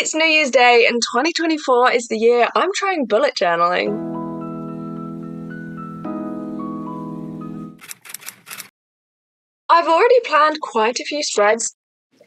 It's New Year's Day and 2024 is the year I'm trying bullet journaling. I've already planned quite a few spreads.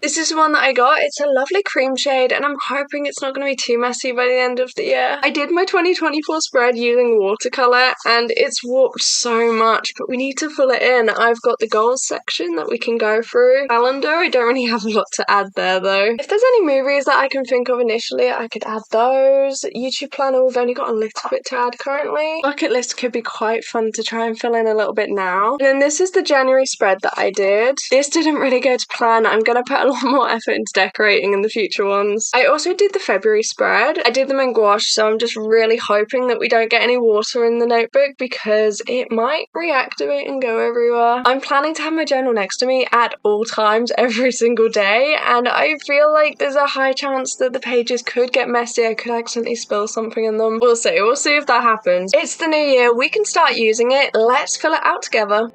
This is one that I got. It's a lovely cream shade and I'm hoping it's not going to be too messy by the end of the year. I did my 2024 spread using watercolour and it's warped so much, but we need to fill it in. I've got the goals section that we can go through. Calendar, I don't really have a lot to add there though. If there's any movies that I can think of initially, I could add those. YouTube planner, we've only got a little bit to add currently. Bucket list could be quite fun to try and fill in a little bit now. And then this is the January spread that I did. This didn't really go to plan. I'm going to put a lot more effort into decorating in the future ones. I also did the February spread. I did them in gouache, so I'm just really hoping that we don't get any water in the notebook because it might reactivate and go everywhere. I'm planning to have my journal next to me at all times every single day, and I feel like there's a high chance that the pages could get messy. I could accidentally spill something in them. We'll see if that happens. It's the new year, we can start using it. Let's fill it out together.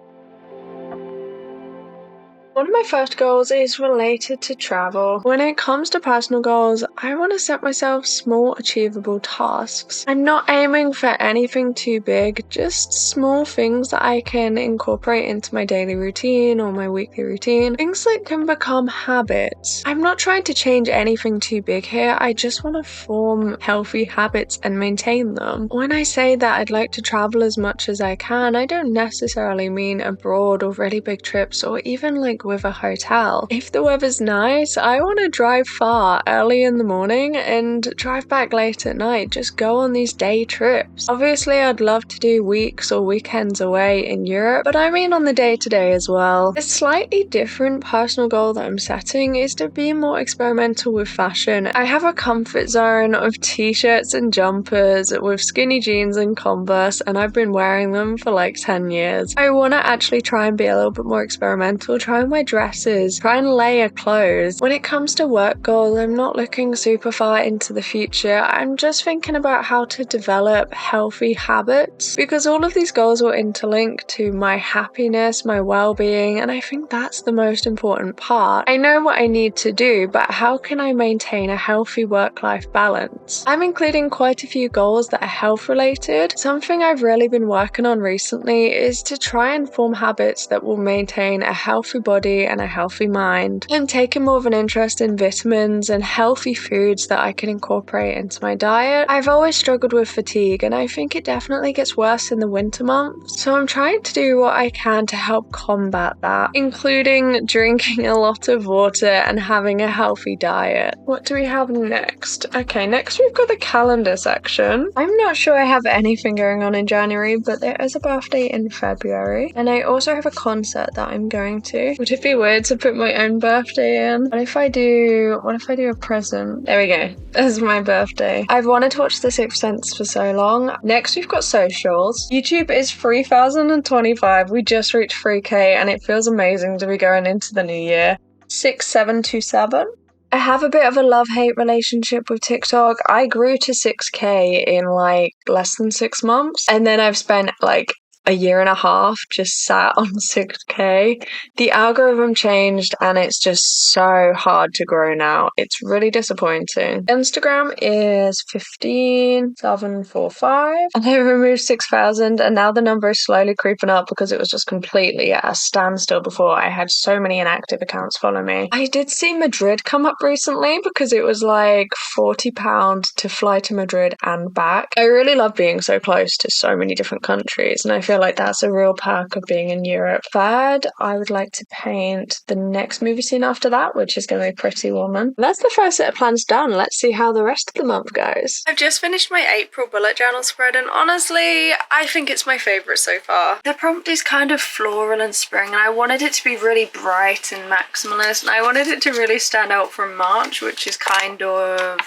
One of my first goals is related to travel. When it comes to personal goals, I want to set myself small, achievable tasks. I'm not aiming for anything too big, just small things that I can incorporate into my daily routine or my weekly routine, things that can become habits. I'm not trying to change anything too big here, I just want to form healthy habits and maintain them. When I say that I'd like to travel as much as I can, I don't necessarily mean abroad or really big trips or even like with a hotel. If the weather's nice, I want to drive far early in the morning and drive back late at night, just go on these day trips. Obviously, I'd love to do weeks or weekends away in Europe, but I mean on the day-to-day as well. A slightly different personal goal that I'm setting is to be more experimental with fashion. I have a comfort zone of t-shirts and jumpers with skinny jeans and Converse, and I've been wearing them for like 10 years. I want to actually try and be a little bit more experimental, try my dresses, try and layer clothes. When it comes to work goals, I'm not looking super far into the future. I'm just thinking about how to develop healthy habits because all of these goals will interlink to my happiness, my well-being, and I think that's the most important part. I know what I need to do, but how can I maintain a healthy work-life balance? I'm including quite a few goals that are health-related. Something I've really been working on recently is to try and form habits that will maintain a healthy body and a healthy mind. I'm taking more of an interest in vitamins and healthy foods that I can incorporate into my diet. I've always struggled with fatigue and I think it definitely gets worse in the winter months. So I'm trying to do what I can to help combat that, including drinking a lot of water and having a healthy diet. What do we have next? Okay, next we've got the calendar section. I'm not sure I have anything going on in January, but there is a birthday in February and I also have a concert that I'm going to. Would it be weird to put my own birthday in? What if I do a present? There we go. This is my birthday. I've wanted to watch The Sixth Sense for so long. Next we've got socials. YouTube is 3,025. We just reached 3k and it feels amazing to be going into the new year. 6727. I have a bit of a love-hate relationship with TikTok. I grew to 6k in like less than 6 months and then I've spent like a year and a half just sat on 6k. The algorithm changed and it's just so hard to grow now. It's really disappointing. Instagram is 15,745 and they removed 6,000 and now the number is slowly creeping up because it was just completely at a standstill before. I had so many inactive accounts follow me. I did see Madrid come up recently because it was like £40 to fly to Madrid and back. I really love being so close to so many different countries and I feel like that's a real perk of being in Europe. Third, I would like to paint the next movie scene after that, which is going to be Pretty Woman. That's the first set of plans done. Let's see how the rest of the month goes. I've just finished my April bullet journal spread and honestly, I think it's my favourite so far. The prompt is kind of floral and spring and I wanted it to be really bright and maximalist and I wanted it to really stand out from March, which is kind of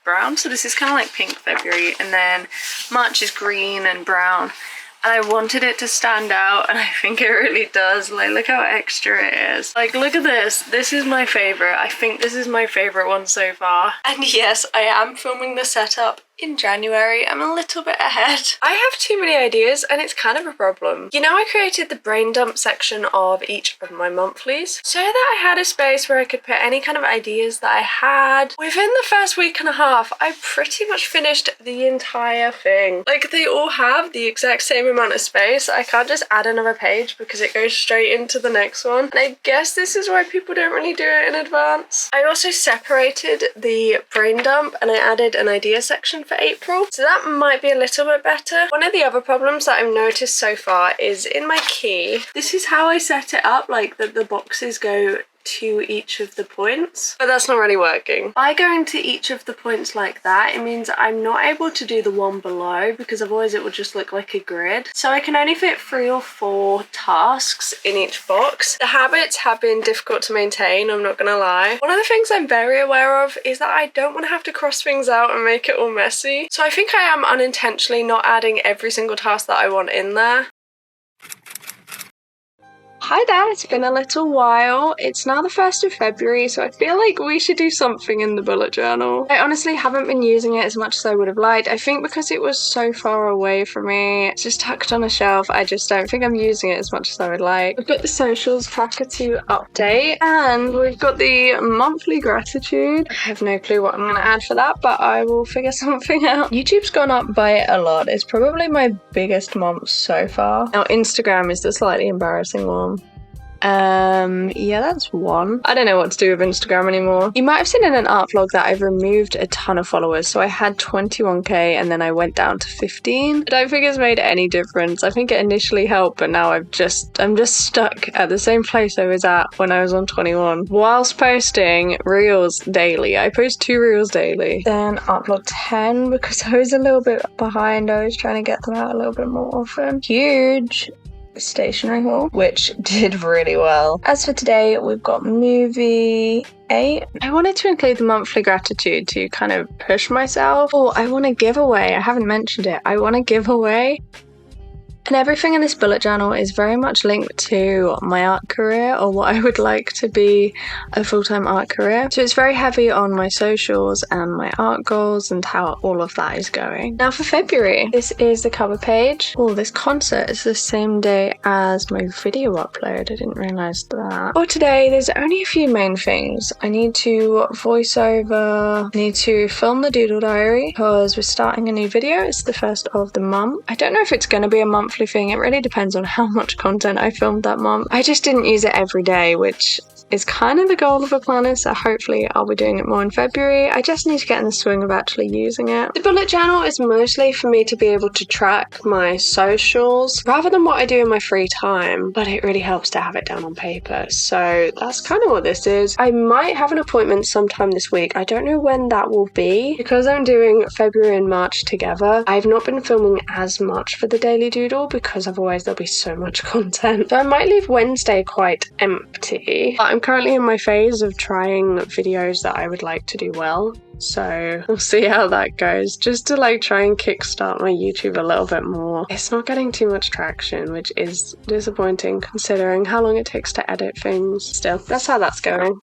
brown. So this is kind of like pink February and then March is green and brown. And I wanted it to stand out and I think it really does. Like, look how extra it is. Like, look at this. This is my favourite. I think this is my favourite one so far. And yes, I am filming the setup in January. I'm a little bit ahead. I have too many ideas and it's kind of a problem. You know, I created the brain dump section of each of my monthlies so that I had a space where I could put any kind of ideas that I had. Within the first week and a half, I pretty much finished the entire thing. Like, they all have the exact same amount of space. I can't just add another page because it goes straight into the next one. And I guess this is why people don't really do it in advance. I also separated the brain dump and I added an idea section for April, so that might be a little bit better. One of the other problems that I've noticed so far is in my key. This is how I set it up, like that the boxes go to each of the points, but that's not really working. By going to each of the points like that, it means I'm not able to do the one below because otherwise it would just look like a grid. So I can only fit 3 or 4 tasks in each box. The habits have been difficult to maintain, I'm not gonna lie. One of the things I'm very aware of is that I don't want to have to cross things out and make it all messy. So I think I am unintentionally not adding every single task that I want in there. Hi there, it's been a little while. It's now the 1st of February, so I feel like we should do something in the bullet journal. I honestly haven't been using it as much as I would have liked. I think because it was so far away from me, it's just tucked on a shelf. I just don't think I'm using it as much as I would like. We've got the socials tracker to update, and we've got the monthly gratitude. I have no clue what I'm going to add for that, but I will figure something out. YouTube's gone up by a lot. It's probably my biggest month so far. Now, Instagram is the slightly embarrassing one. Yeah, that's 1. I don't know what to do with Instagram anymore. You might have seen in an art vlog that I've removed a ton of followers. So I had 21k and then I went down to 15. I don't think it's made any difference. I think it initially helped, but now I'm just stuck at the same place I was at when I was on 21. Whilst posting reels daily. I post 2 reels daily. Then art vlog 10 because I was a little bit behind. I was trying to get them out a little bit more often. Huge stationery haul, which did really well. As for today, we've got movie 8. I wanted to include the monthly gratitude to kind of push myself. Oh, I want a giveaway. I haven't mentioned it. I want a giveaway. And everything in this bullet journal is very much linked to my art career, or what I would like to be a full-time art career. So it's very heavy on my socials and my art goals and how all of that is going. Now for February, this is the cover page. Oh, this concert is the same day as my video upload. I didn't realise that. For today, there's only a few main things. I need to voice over, I need to film the doodle diary because we're starting a new video. It's the 1st of the month. I don't know if it's going to be a monthly thing. It really depends on how much content I filmed that month. I just didn't use it every day, which is kind of the goal of a planner, so hopefully I'll be doing it more in February. I just need to get in the swing of actually using it. The bullet journal is mostly for me to be able to track my socials rather than what I do in my free time, but it really helps to have it down on paper. So that's kind of what this is. I might have an appointment sometime this week. I don't know when that will be. Because I'm doing February and March together, I've not been filming as much for the Daily Doodle because otherwise there'll be so much content. So I might leave Wednesday quite empty. I'm currently in my phase of trying videos that I would like to do well. So we'll see how that goes, just to like try and kickstart my YouTube a little bit more. It's not getting too much traction, which is disappointing considering how long it takes to edit things. Still, that's how that's going.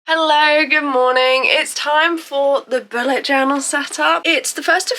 Hello, good morning. It's time for the bullet journal setup. It's the 1st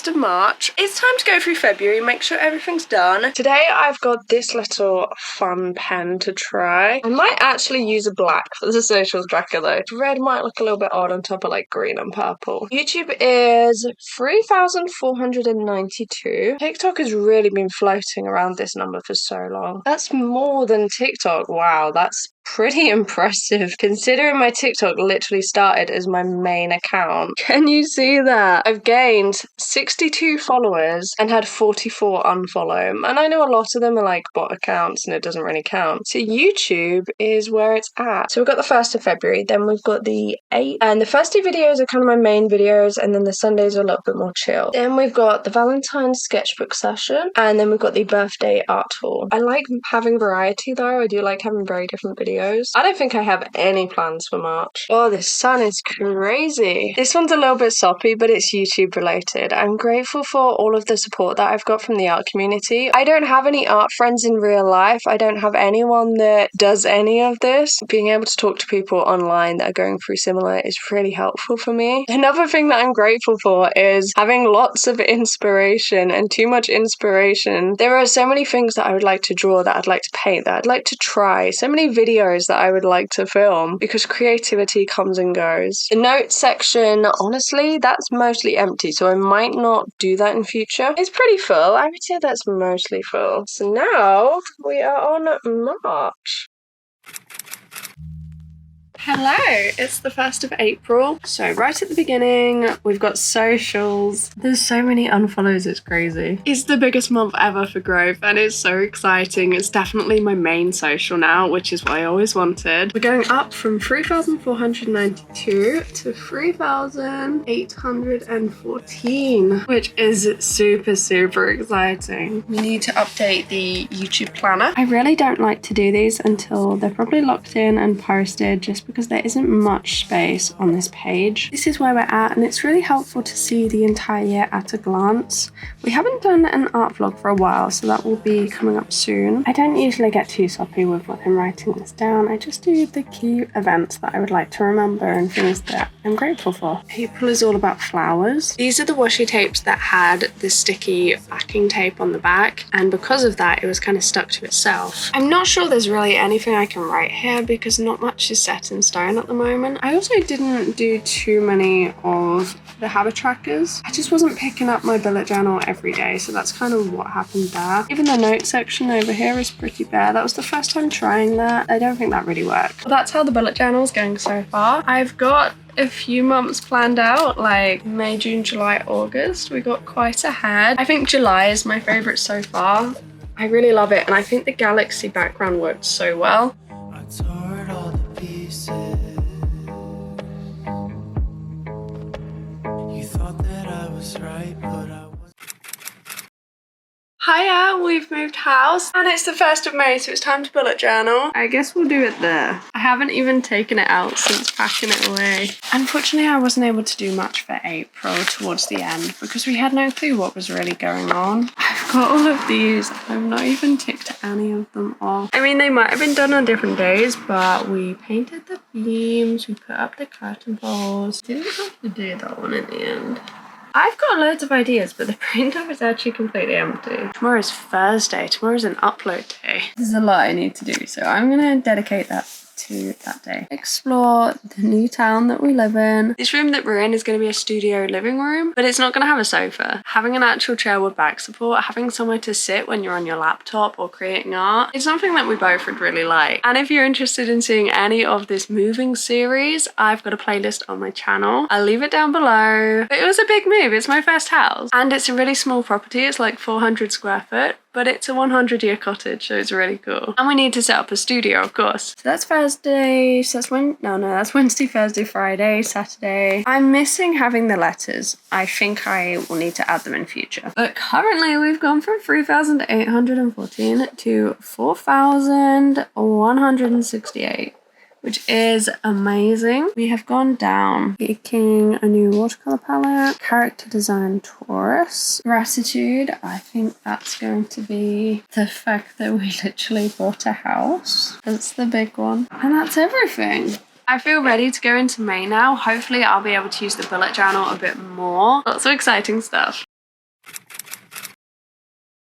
of March. It's time to go through February, make sure everything's done. Today I've got this little fun pen to try. I might actually use a black for the socials tracker though. Red might look a little bit odd on top of like green and purple. YouTube is 3,492. TikTok has really been floating around this number for so long. That's more than TikTok. Wow, that's pretty impressive considering my TikTok literally started as my main account. Can you see that? I've gained 62 followers and had 44 unfollow, and I know a lot of them are like bot accounts and it doesn't really count. So YouTube is where it's at. So we've got the 1st of February, then we've got the 8th, and the first 2 videos are kind of my main videos, and then the Sundays are a little bit more chill. Then we've got the Valentine's sketchbook session, and then we've got the birthday art tour. I like having variety though. I do like having very different videos videos. I don't think I have any plans for March. Oh, this sun is crazy. This one's a little bit soppy, but it's YouTube related. I'm grateful for all of the support that I've got from the art community. I don't have any art friends in real life. I don't have anyone that does any of this. Being able to talk to people online that are going through similar is really helpful for me. Another thing that I'm grateful for is having lots of inspiration, and too much inspiration. There are so many things that I would like to draw, that I'd like to paint, that I'd like to try, so many videos that I would like to film, because creativity comes and goes. The notes section, honestly, that's mostly empty, so I might not do that in future. It's pretty full. I would say that's mostly full. So now we are on March. Hello, it's the 1st of April. So right at the beginning, we've got socials. There's so many unfollows, it's crazy. It's the biggest month ever for growth and it's so exciting. It's definitely my main social now, which is what I always wanted. We're going up from 3,492 to 3,814, which is super, super exciting. We need to update the YouTube planner. I really don't like to do these until they're probably locked in and posted, just because there isn't much space on this page. This is where we're at, and it's really helpful to see the entire year at a glance. We haven't done an art vlog for a while, so that will be coming up soon. I don't usually get too soppy with what I'm writing this down. I just do the key events that I would like to remember and things that I'm grateful for. April is all about flowers. These are the washi tapes that had the sticky backing tape on the back, and because of that, it was kind of stuck to itself. I'm not sure there's really anything I can write here because not much is set in stone at the moment. I also didn't do too many of the habit trackers. I just wasn't picking up my bullet journal every day, so that's kind of what happened there. Even the note section over here is pretty bare. That was the first time trying that. I don't think that really worked. Well, that's how the bullet journal is going so far. I've got a few months planned out, like May, June, July, August. We got quite ahead. I think July is my favorite so far. I really love it, and I think the galaxy background works so well. Hiya, we've moved house and it's the 1st of May, so it's time to bullet journal. I guess we'll do it there. I haven't even taken it out since packing it away. Unfortunately, I wasn't able to do much for April towards the end because we had no clue what was really going on. I've got all of these. I've not even ticked any of them off. I mean, they might have been done on different days, but we painted the beams, we put up the curtain poles. Didn't have to do that one in the end. I've got loads of ideas, but the printer is actually completely empty. Tomorrow's Thursday. Tomorrow's an upload day. There's a lot I need to do, so I'm gonna dedicate that to that day. Explore the new town that we live in. This room that we're in is going to be a studio living room, but it's not going to have a sofa. Having an actual chair with back support, having somewhere to sit when you're on your laptop or creating art, it's something that we both would really like. And if you're interested in seeing any of this moving series, I've got a playlist on my channel. I'll leave it down below. But it was a big move. It's my first house. And it's a really small property. It's like 400 square foot. But it's a 100-year cottage, so it's really cool. And we need to set up a studio, of course. So that's Thursday, so that's that's Wednesday, Thursday, Friday, Saturday. I'm missing having the letters. I think I will need to add them in future. But currently we've gone from 3,814 to 4,168. Which is amazing. We have gone down, picking a new watercolor palette, character design Taurus, gratitude. I think that's going to be the fact that we literally bought a house. That's the big one. And that's everything. I feel ready to go into May now. Hopefully I'll be able to use the bullet journal a bit more. Lots of exciting stuff.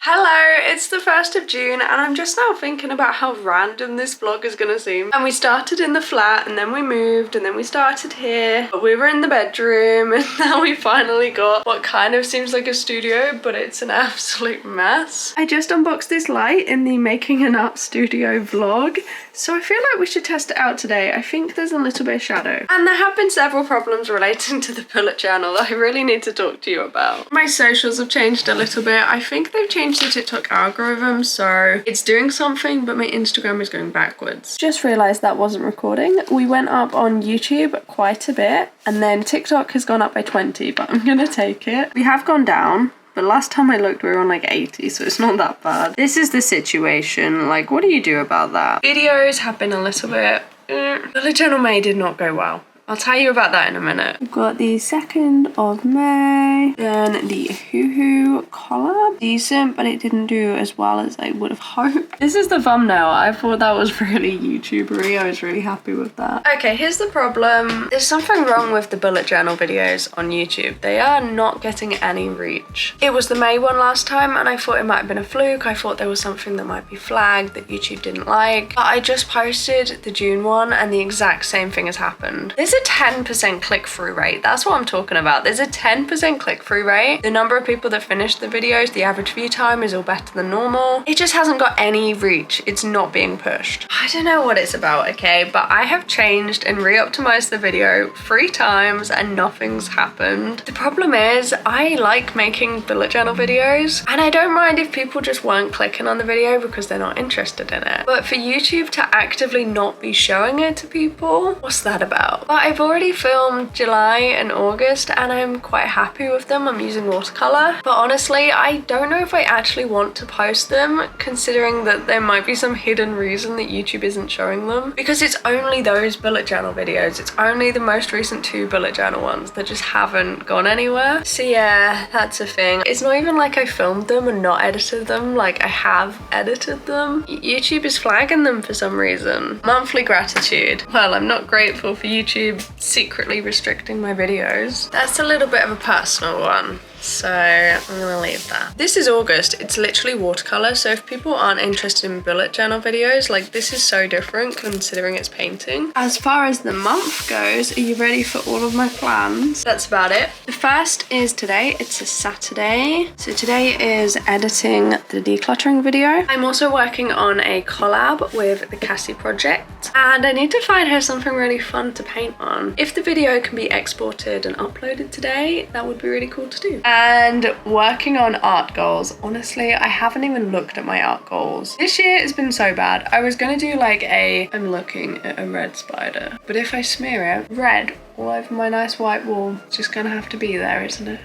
Hello, it's the 1st of June and I'm just now thinking about how random this vlog is gonna seem. And we started in the flat and then we moved and then we started here. But we were in the bedroom and now we finally got what kind of seems like a studio, but it's an absolute mess. I just unboxed this light in the making an art studio vlog. So I feel like we should test it out today. I think there's a little bit of shadow. And there have been several problems relating to the bullet journal that I really need to talk to you about. My socials have changed a little bit. I think they've changed the TikTok algorithm, so it's doing something, but my Instagram is going backwards. Just realized that wasn't recording. We went up on YouTube quite a bit, and then TikTok has gone up by 20, but I'm gonna take it. We have gone down, but last time I looked we were on like 80, so it's not that bad. This is the situation. Like, what do you do about that? Videos have been a little bit... Bullet Journal May did not go well. I'll tell you about that in a minute. We've got the 2nd of May, then the Hoohoo collab. Decent, but it didn't do as well as I would have hoped. This is the thumbnail. I thought that was really YouTubery. I was really happy with that. Okay, here's the problem. There's something wrong with the bullet journal videos on YouTube. They are not getting any reach. It was the May one last time, and I thought it might have been a fluke. I thought there was something that might be flagged that YouTube didn't like. But I just posted the June one, and the exact same thing has happened. There's a 10% click-through rate. That's what I'm talking about. There's a 10% click-through rate. The number of people that finish the videos, the average view time is all better than normal. It just hasn't got any reach. It's not being pushed. I don't know what it's about, okay? But I have changed and re-optimized the video 3 times and nothing's happened. The problem is I like making bullet journal videos, and I don't mind if people just weren't clicking on the video because they're not interested in it. But for YouTube to actively not be showing it to people, what's that about? But I've already filmed July and August and I'm quite happy with them. I'm using watercolor, but honestly I don't know if I actually want to post them, considering that there might be some hidden reason that YouTube isn't showing them, because it's only those bullet journal videos. It's only the most recent 2 bullet journal ones that just haven't gone anywhere. So yeah, that's a thing. It's not even like I filmed them and not edited them. Like, I have edited them. YouTube is flagging them for some reason. Monthly gratitude. Well, I'm not grateful for YouTube secretly restricting my videos. That's a little bit of a personal one, so I'm gonna leave that. This is August. It's literally watercolor, so if people aren't interested in bullet journal videos, like, this is so different considering it's painting. As far as the month goes, are you ready for all of my plans? That's about it. The first is today. It's a Saturday, so today is editing the decluttering video. I'm also working on a collab with the Cassie project, and I need to find her something really fun to paint on. If the video can be exported and uploaded today, that would be really cool to do. And working on art goals. Honestly, I haven't even looked at my art goals. This year has been so bad. I was gonna do like I'm looking at a red spider, but if I smear it red all over my nice white wall, it's just gonna have to be there, isn't it?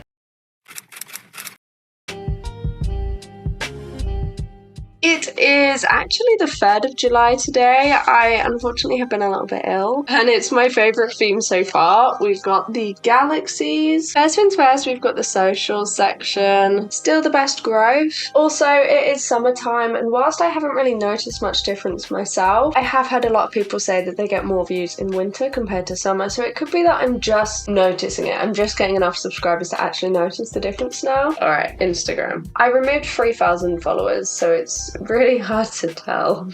It is actually the 3rd of July today. I unfortunately have been a little bit ill, and it's my favourite theme so far. We've got the galaxies. First things first, we've got the social section. Still the best growth. Also, it is summertime, and whilst I haven't really noticed much difference myself, I have had a lot of people say that they get more views in winter compared to summer, so it could be that I'm just noticing it. I'm just getting enough subscribers to actually notice the difference now. Alright, Instagram. I removed 3,000 followers, so it's really hard to tell.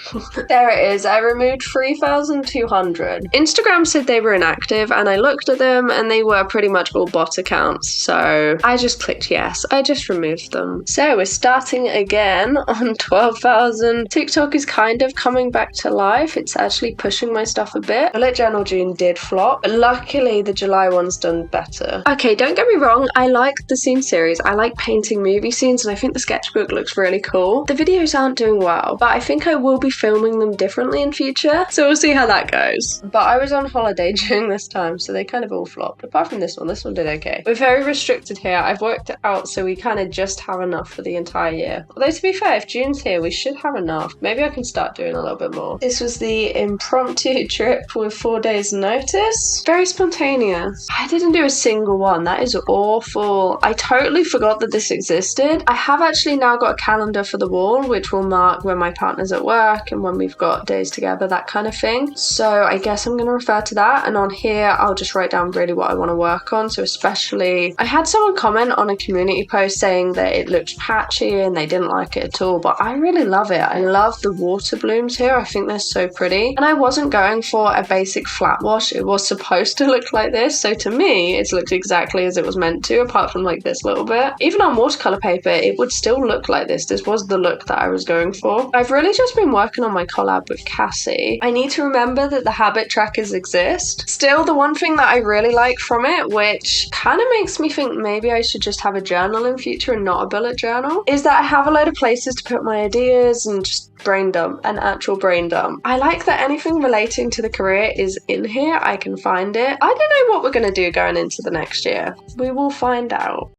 There it is. I removed 3,200. Instagram said they were inactive, and I looked at them and they were pretty much all bot accounts, so I just clicked yes. I just removed them. So we're starting again on 12,000. TikTok is kind of coming back to life. It's actually pushing my stuff a bit. Bullet Journal June did flop, but luckily the July one's done better. Okay, don't get me wrong, I like the scene series. I like painting movie scenes, and I think the sketchbook looks really cool. The videos aren't doing well, but I think I will be filming them differently in future, so we'll see how that goes. But I was on holiday during this time, so they kind of all flopped, apart from this one did okay. We're very restricted here. I've worked it out so we kind of just have enough for the entire year. Although, to be fair, if June's here, we should have enough. Maybe I can start doing a little bit more. This was the impromptu trip with 4 days notice. Very spontaneous. I didn't do a single one. That is awful. I totally forgot that this existed. I have actually now got a calendar for the wall, which will mark when my partner's at work and when we've got days together, that kind of thing. So I guess I'm going to refer to that, and on here I'll just write down really what I want to work on. So especially, I had someone comment on a community post saying that it looked patchy and they didn't like it at all, but I really love it. I love the water blooms here. I think they're so pretty, and I wasn't going for a basic flat wash. It was supposed to look like this, so to me it's looked exactly as it was meant to, apart from like this little bit. Even on watercolor paper it would still look like this. This was the look that I was going for. I've really just been working on my collab with Cassie. I need to remember that the habit trackers exist. Still, the one thing that I really like from it, which kind of makes me think maybe I should just have a journal in future and not a bullet journal, is that I have a load of places to put my ideas and just brain dump, an actual brain dump. I like that anything relating to the career is in here. I can find it. I don't know what we're going to do going into the next year. We will find out.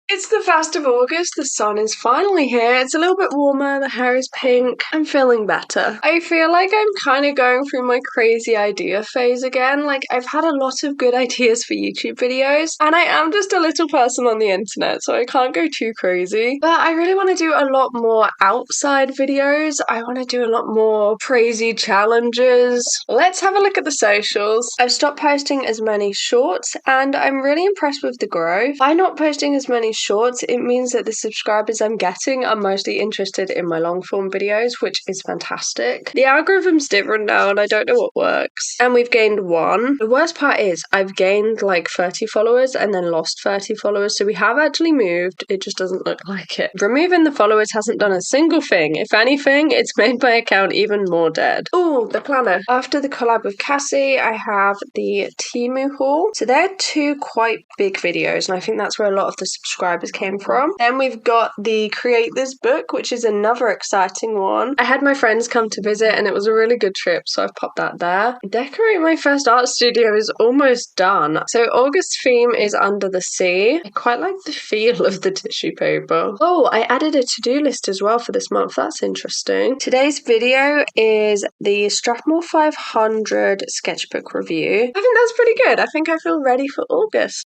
It's the 1st of August, the sun is finally here, it's a little bit warmer, the hair is pink, I'm feeling better. I feel like I'm kind of going through my crazy idea phase again, like I've had a lot of good ideas for YouTube videos, and I am just a little person on the internet, so I can't go too crazy. But I really want to do a lot more outside videos, I want to do a lot more crazy challenges. Let's have a look at the socials. I've stopped posting as many shorts, and I'm really impressed with the growth. By not posting as many shorts, it means that the subscribers I'm getting are mostly interested in my long form videos, which is fantastic. The algorithm's different now and I don't know what works. And we've gained 1. The worst part is I've gained like 30 followers and then lost 30 followers, so we have actually moved, it just doesn't look like it. Removing the followers hasn't done a single thing. If anything, it's made my account even more dead. Ooh, the planner. After the collab with Cassie, I have the Temu haul. So they're 2 quite big videos, and I think that's where a lot of the subscribers came from. Then we've got the Create This book, which is another exciting one. I had my friends come to visit and it was a really good trip, so I've popped that there. Decorate my first art studio is almost done. So August theme is Under the Sea. I quite like the feel of the tissue paper. Oh, I added a to-do list as well for this month. That's interesting. Today's video is the Strathmore 500 sketchbook review. I think that's pretty good. I think I feel ready for August.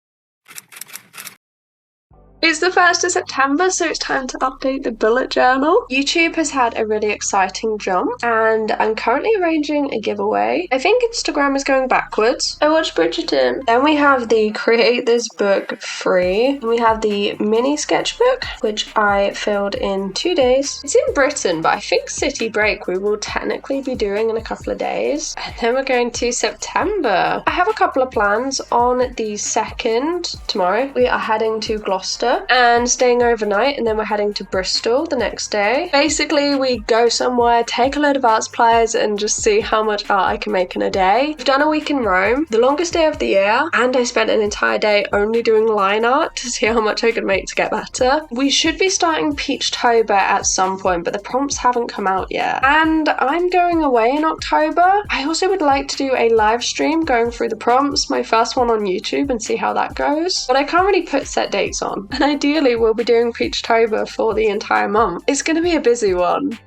It's the 1st of September, so it's time to update the bullet journal. YouTube has had a really exciting jump, and I'm currently arranging a giveaway. I think Instagram is going backwards. I watched Bridgerton. Then we have the Create This book free. And we have the mini sketchbook, which I filled in 2 days. It's in Britain, but I think City Break we will technically be doing in a couple of days. And then we're going to September. I have a couple of plans. On the 2nd, tomorrow, we are heading to Gloucester and staying overnight, and then we're heading to Bristol the next day. Basically, we go somewhere, take a load of art supplies, and just see how much art I can make in a day. We've done a week in Rome, the longest day of the year, and I spent an entire day only doing line art to see how much I could make to get better. We should be starting Peachtober at some point, but the prompts haven't come out yet. And I'm going away in October. I also would like to do a live stream going through the prompts, my first one on YouTube, and see how that goes. But I can't really put set dates on. And ideally, we'll be doing Peachtober for the entire month. It's going to be a busy one.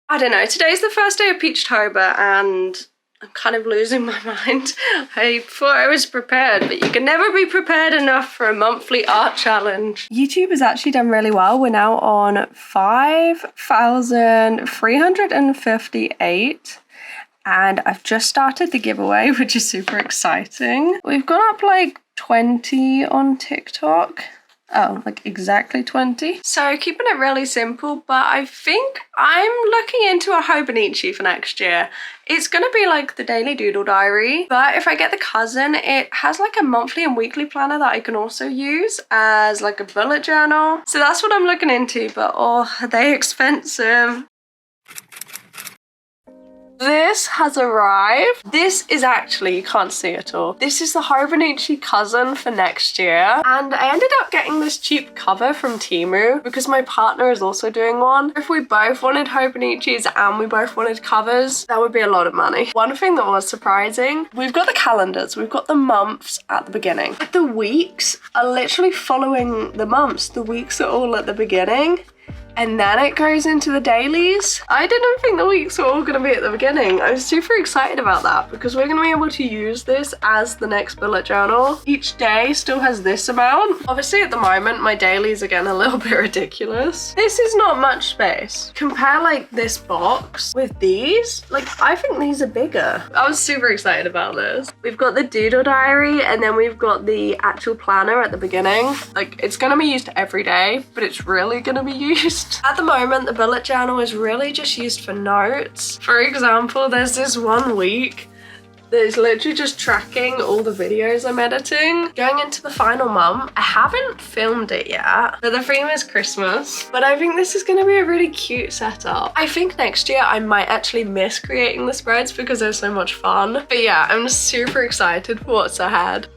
I don't know, today's the first day of Peachtober and I'm kind of losing my mind. I thought I was prepared, but you can never be prepared enough for a monthly art challenge. YouTube has actually done really well. We're now on 5,358. And I've just started the giveaway, which is super exciting. We've gone up like 20 on TikTok. Oh, like exactly 20. So keeping it really simple, but I think I'm looking into a Hobonichi for next year. It's gonna be like the daily doodle diary, but if I get the cousin, it has like a monthly and weekly planner that I can also use as like a bullet journal. So that's what I'm looking into, but oh, are they expensive? This has arrived. This is actually, you can't see it all. This is the Hobonichi cousin for next year. And I ended up getting this cheap cover from Temu because my partner is also doing one. If we both wanted Hobonichis and we both wanted covers, that would be a lot of money. One thing that was surprising, we've got the calendars, we've got the months at the beginning. But the weeks are literally following the months. The weeks are all at the beginning. And then it goes into the dailies. I didn't think the weeks were all gonna be at the beginning. I was super excited about that because we're gonna be able to use this as the next bullet journal. Each day still has this amount. Obviously at the moment, my dailies are getting a little bit ridiculous. This is not much space. Compare like this box with these. Like I think these are bigger. I was super excited about this. We've got the doodle diary and then we've got the actual planner at the beginning. Like it's gonna be used every day, but it's really gonna be used. At the moment, the bullet journal is really just used for notes. For example, there's this one week that is literally just tracking all the videos I'm editing. Going into the final month, I haven't filmed it yet, but the theme is Christmas. But I think this is gonna be a really cute setup. I think next year I might actually miss creating the spreads because they're so much fun. But yeah, I'm just super excited for what's ahead.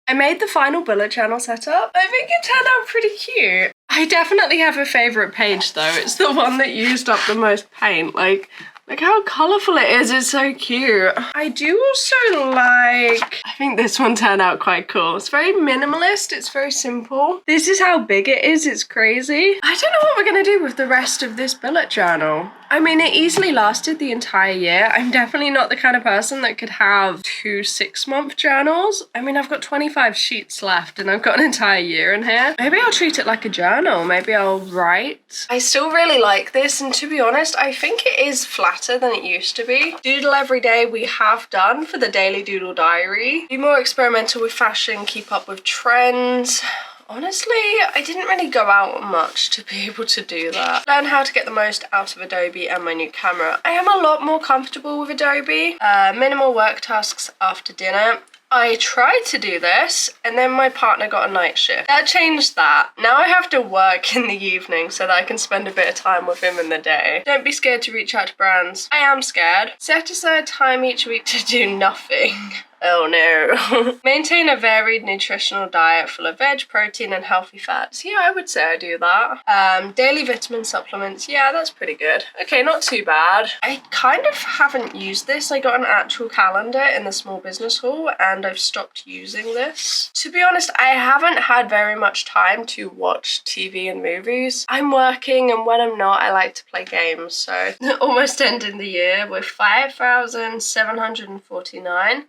I made the final bullet journal setup. I think it turned out pretty cute. I definitely have a favorite page though. It's the one that used up the most paint. Like, Look how colourful it is, it's so cute. I do also like, I think this one turned out quite cool. It's very minimalist, it's very simple. This is how big it is, it's crazy. I don't know what we're gonna do with the rest of this bullet journal. I mean, it easily lasted the entire year. I'm definitely not the kind of person that could have 2 6-month journals. I mean, I've got 25 sheets left and I've got an entire year in here. Maybe I'll treat it like a journal. Maybe I'll write. I still really like this, and to be honest, I think it is flatter than it used to be. Doodle every day we have done for the Daily Doodle Diary. Be more experimental with fashion, keep up with trends. Honestly, I didn't really go out much to be able to do that. Learn how to get the most out of Adobe and my new camera. I am a lot more comfortable with Adobe. Minimal work tasks after dinner. I tried to do this and then my partner got a night shift. That changed that. Now I have to work in the evening so that I can spend a bit of time with him in the day. Don't be scared to reach out to brands. I am scared. Set aside time each week to do nothing. Oh no. Maintain a varied nutritional diet full of veg, protein and healthy fats. Yeah, I would say I do that. Daily vitamin supplements. Yeah, that's pretty good. Okay, not too bad. I kind of haven't used this. I got an actual calendar in the small business hall and I've stopped using this. To be honest, I haven't had very much time to watch TV and movies. I'm working, and when I'm not, I like to play games. So almost ending the year with 5,749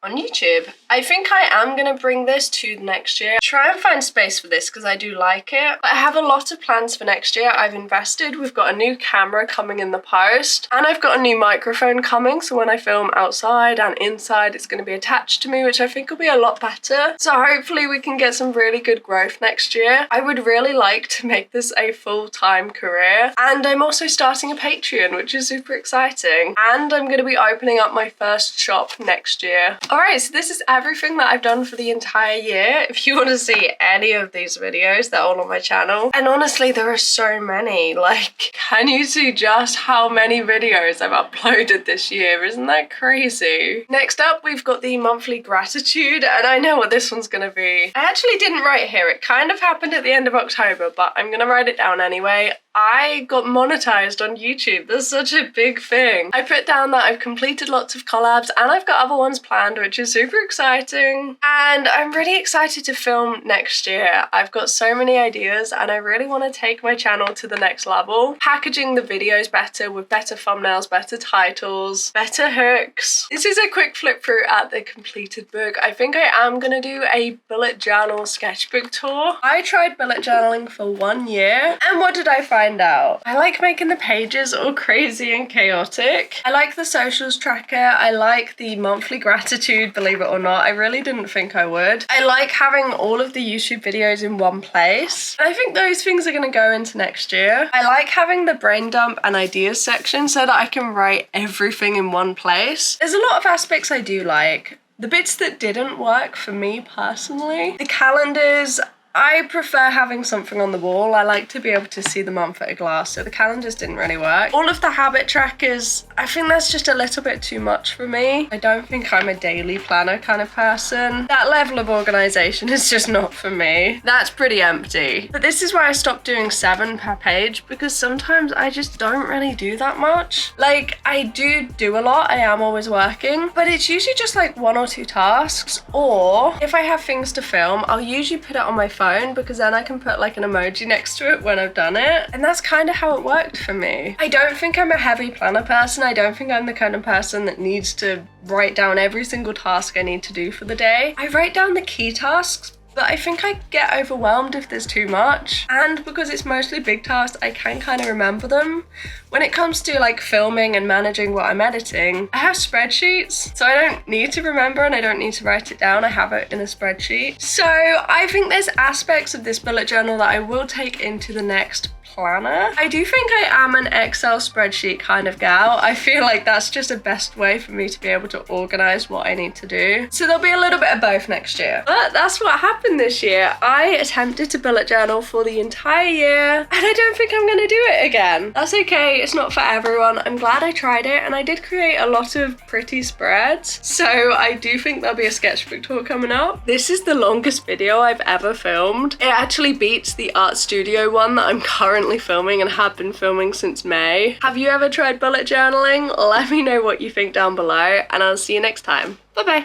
on YouTube. I think I am going to bring this to next year. Try and find space for this because I do like it. But I have a lot of plans for next year. I've invested. We've got a new camera coming in the post and I've got a new microphone coming. So when I film outside and inside, it's going to be attached to me, which I think will be a lot better. So hopefully we can get some really good growth next year. I would really like to make this a full-time career. And I'm also starting a Patreon, which is super exciting. And I'm going to be opening up my first shop next year. Alright, so this is everything that I've done for the entire year. If you want to see any of these videos, they're all on my channel. And honestly, there are so many. Like, can you see just how many videos I've uploaded this year? Isn't that crazy? Next up, we've got the monthly gratitude, and I know what this one's gonna be. I actually didn't write here. It kind of happened at the end of October, but I'm gonna write it down anyway. I got monetized on YouTube. That's such a big thing. I put down that I've completed lots of collabs and I've got other ones planned, which is super exciting. And I'm really excited to film next year. I've got so many ideas and I really want to take my channel to the next level. Packaging the videos better with better thumbnails, better titles, better hooks. This is a quick flip through at the completed book. I think I am going to do a bullet journal sketchbook tour. I tried bullet journaling for 1 year and what did I find out? I like making the pages all crazy and chaotic. I like the socials tracker. I like the monthly gratitude, believe it or not. I really didn't think I would. I like having all of the YouTube videos in one place. And I think those things are going to go into next year. I like having the brain dump and ideas section so that I can write everything in one place. There's a lot of aspects I do like. The bits that didn't work for me personally, the calendars, I prefer having something on the wall. I like to be able to see the month at a glance, so the calendars didn't really work. All of the habit trackers, I think that's just a little bit too much for me. I don't think I'm a daily planner kind of person. That level of organization is just not for me. That's pretty empty. But this is why I stopped doing 7 per page, because sometimes I just don't really do that much. Like, I do a lot. I am always working, but it's usually just like 1 or 2 tasks. Or if I have things to film, I'll usually put it on my phone because then I can put like an emoji next to it when I've done it. And that's kind of how it worked for me. I don't think I'm a heavy planner person. I don't think I'm the kind of person that needs to write down every single task I need to do for the day. I write down the key tasks, but I think I get overwhelmed if there's too much. And because it's mostly big tasks, I can kind of remember them. When it comes to like filming and managing what I'm editing, I have spreadsheets, so I don't need to remember and I don't need to write it down. I have it in a spreadsheet. So I think there's aspects of this bullet journal that I will take into the next planner. I do think I am an Excel spreadsheet kind of gal. I feel like that's just the best way for me to be able to organize what I need to do. So there'll be a little bit of both next year. But that's what happened this year. I attempted to bullet journal for the entire year and I don't think I'm gonna do it again. That's okay, it's not for everyone. I'm glad I tried it and I did create a lot of pretty spreads. So I do think there'll be a sketchbook tour coming up. This is the longest video I've ever filmed. It actually beats the art studio one that I'm currently currently filming and have been filming since May. Have you ever tried bullet journaling? Let me know what you think down below, and I'll see you next time. Bye bye.